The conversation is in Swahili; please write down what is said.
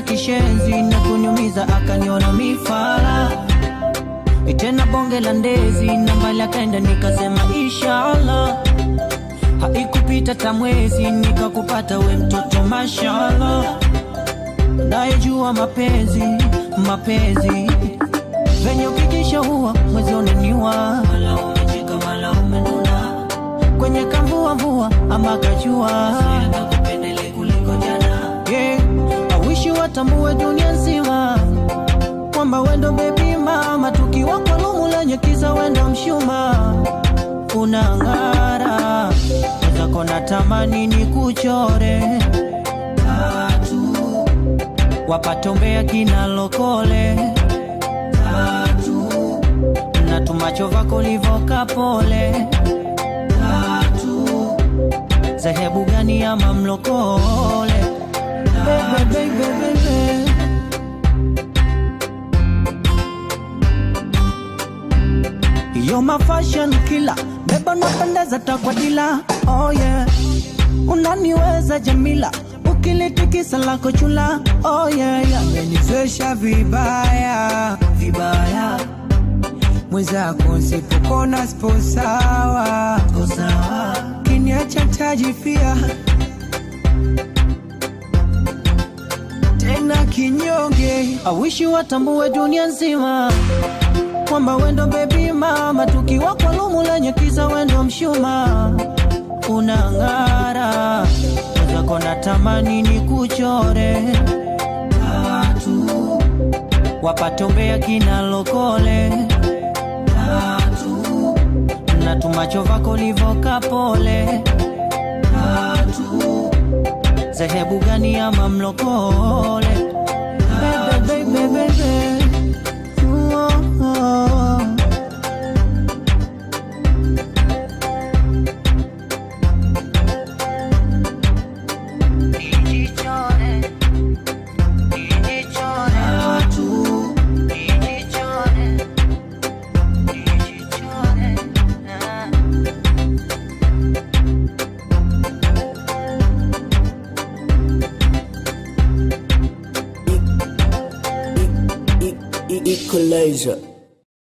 kishenzi na kunyumiza akaniona mifala. Tena bonge la ndezi na mbali akaenda nikasema inshallah. Haikupita tamwezi nikakupata we mtoto mashallah. Naijua mapenzi venye ukikisha huwa mwezi unaniwa. Mala umechika mala umenuna, kwenye kamvua ama kajua nakupendele kuliko jana. Yeah, I wish you watambue dunia nzima kwamba wendo baby mama, tukiwa kwa lumu lenye kiza wendo mshuma. Unangara zako natamani nikuchore tatu, wapatombea kina lokole tatu, na tumacho vako livoka pole tatu, zehebu gani ama mlokole. Baby, baby, you're my fashion killer, beba napendeza takwadila. Oh yeah, unaniweza Jamila, ukilitikisa lako chula. Oh yeah, yeah. Amenifesha vibaya mwenzako sipokona sposawa kiniacha tajifia tena kinyonge. I wish you watambue dunia nzima kwamba wendo baby mama, tukiwa kwa lumu lenye kiza wendo mshuma. Unangara zako natamani nikuchore tatu, wapatombea kina lokole tatu, na tumacho vako livoka pole tatu, zehebu gani ama mlokole. Baby, baby, baby. Equalizer.